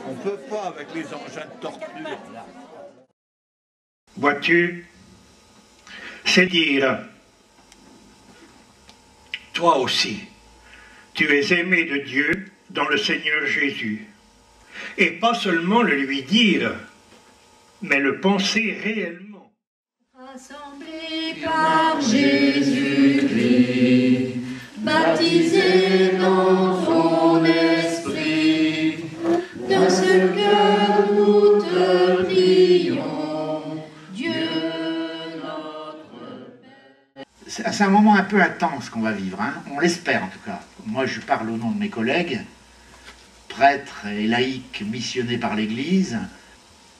On peut pas avec les engins de torture. Vois-tu, c'est dire, toi aussi, tu es aimé de Dieu dans le Seigneur Jésus. Et pas seulement le lui dire, mais le penser réellement. Rassemblés par Jésus-Christ, baptisés dans son esprit, dans ce cœur nous te prions, Dieu notre Père. C'est un moment un peu intense qu'on va vivre, hein. On l'espère en tout cas. Moi je parle au nom de mes collègues, prêtres et laïcs missionnés par l'Église.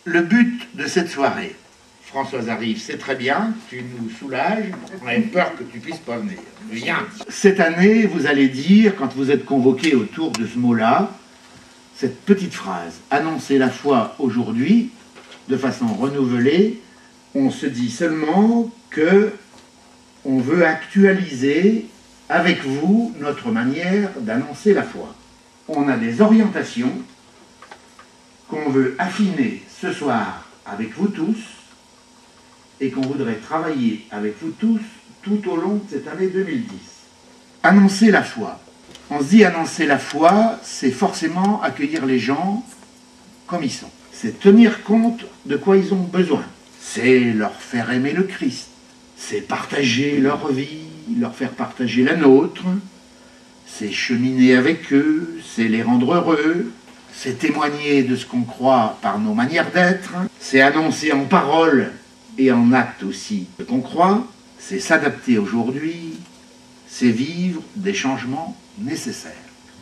Le but de cette soirée, Françoise arrive, c'est très bien, tu nous soulages, on avait peur que tu puisses pas venir. Viens. Cette année, vous allez dire, quand vous êtes convoqués autour de ce mot-là, cette petite phrase, annoncer la foi aujourd'hui, de façon renouvelée, on se dit seulement que on veut actualiser avec vous notre manière d'annoncer la foi. On a des orientations qu'on veut affiner ce soir avec vous tous et qu'on voudrait travailler avec vous tous tout au long de cette année 2010. Annoncer la foi. On se dit annoncer la foi, c'est forcément accueillir les gens comme ils sont. C'est tenir compte de quoi ils ont besoin. C'est leur faire aimer le Christ. C'est partager leur vie, leur faire partager la nôtre. C'est cheminer avec eux, c'est les rendre heureux. C'est témoigner de ce qu'on croit par nos manières d'être. C'est annoncer en parole et en acte aussi ce qu'on croit. C'est s'adapter aujourd'hui. C'est vivre des changements nécessaires.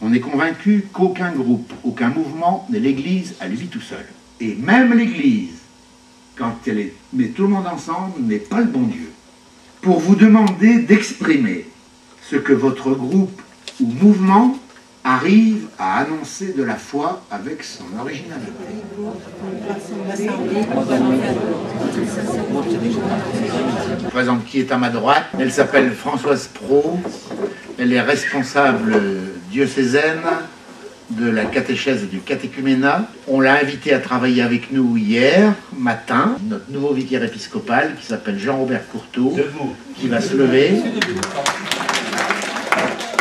On est convaincu qu'aucun groupe, aucun mouvement n'est l'Église à lui tout seul. Et même l'Église, quand elle met tout le monde ensemble, n'est pas le bon Dieu. Pour vous demander d'exprimer ce que votre groupe ou mouvement arrive à annoncer de la foi avec son originalité. Je présente qui est à ma droite. Elle s'appelle Françoise Pro. Elle est responsable diocésaine de la catéchèse et du catéchuménat. On l'a invitée à travailler avec nous hier matin. Notre nouveau vicaire épiscopal qui s'appelle Jean-Robert Courteau, qui va se lever,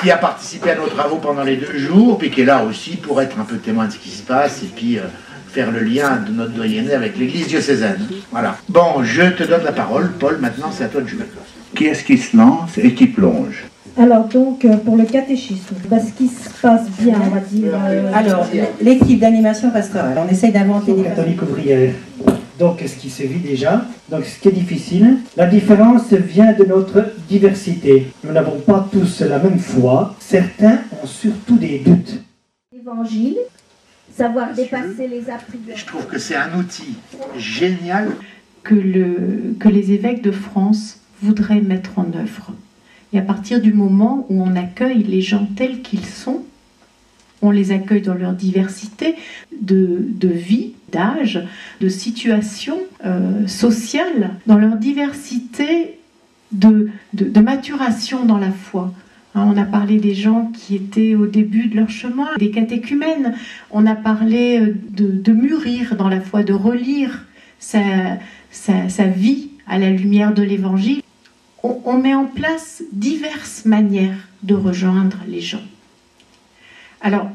qui a participé à nos travaux pendant les 2 jours, puis qui est là aussi pour être un peu témoin de ce qui se passe et puis faire le lien de notre doyenné avec l'église diocésaine. Voilà. Bon, je te donne la parole, Paul, maintenant c'est à toi de jouer. Qui est-ce qui se lance et qui plonge? Alors donc, pour le catéchisme, ce qui se passe bien, on va dire... Alors, l'équipe d'animation pastorale, on essaye d'inventer des... Catholique ouvrière. Donc, ce qui se vit déjà, donc ce qui est difficile, la différence vient de notre diversité. Nous n'avons pas tous la même foi, certains ont surtout des doutes. L'évangile, savoir dépasser les a priori. Je trouve que c'est un outil génial que les évêques de France voudraient mettre en œuvre. Et à partir du moment où on accueille les gens tels qu'ils sont, on les accueille dans leur diversité de vie, d'âge, de situation sociale, dans leur diversité de maturation dans la foi. On a parlé des gens qui étaient au début de leur chemin, des catéchumènes. On a parlé de mûrir dans la foi, de relire sa vie à la lumière de l'Évangile. On met en place diverses manières de rejoindre les gens. Alors,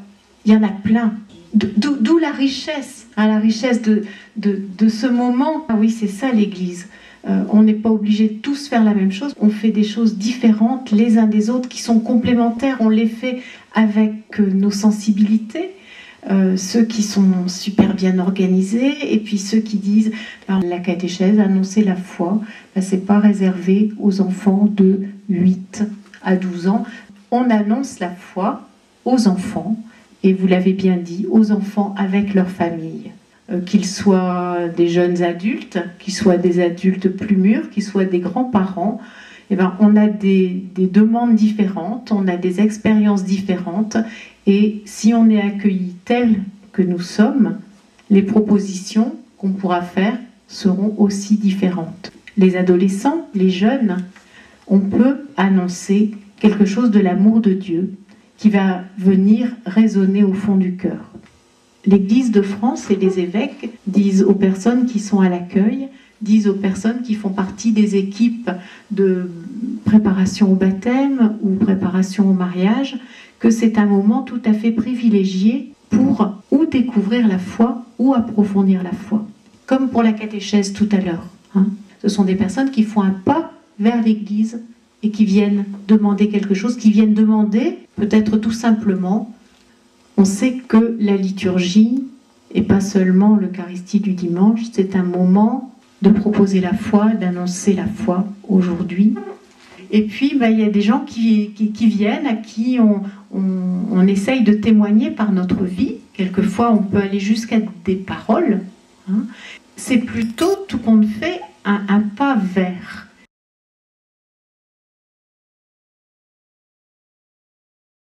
il y en a plein. D'où la richesse, la richesse de ce moment. Ah oui, c'est ça l'Église. On n'est pas obligé de tous faire la même chose. On fait des choses différentes les uns des autres qui sont complémentaires. On les fait avec nos sensibilités. Ceux qui sont super bien organisés et puis ceux qui disent la catéchèse, annoncer la foi, c'est pas réservé aux enfants de 8 à 12 ans. On annonce la foi aux enfants, et vous l'avez bien dit, aux enfants avec leur famille. Qu'ils soient des jeunes adultes, qu'ils soient des adultes plus mûrs, qu'ils soient des grands-parents, on a des demandes différentes, on a des expériences différentes, et si on est accueilli tel que nous sommes, les propositions qu'on pourra faire seront aussi différentes. Les adolescents, les jeunes, on peut annoncer quelque chose de l'amour de Dieu qui va venir résonner au fond du cœur. L'Église de France et les évêques disent aux personnes qui sont à l'accueil, disent aux personnes qui font partie des équipes de préparation au baptême ou préparation au mariage, que c'est un moment tout à fait privilégié pour ou découvrir la foi ou approfondir la foi. Comme pour la catéchèse tout à l'heure. Ce sont des personnes qui font un pas vers l'Église et qui viennent demander quelque chose, qui viennent demander peut-être tout simplement. On sait que la liturgie, et pas seulement l'Eucharistie du dimanche, c'est un moment de proposer la foi, d'annoncer la foi aujourd'hui. Et puis, il y a des gens qui viennent, à qui on essaye de témoigner par notre vie. Quelquefois, on peut aller jusqu'à des paroles. C'est plutôt, tout compte fait, un pas vers.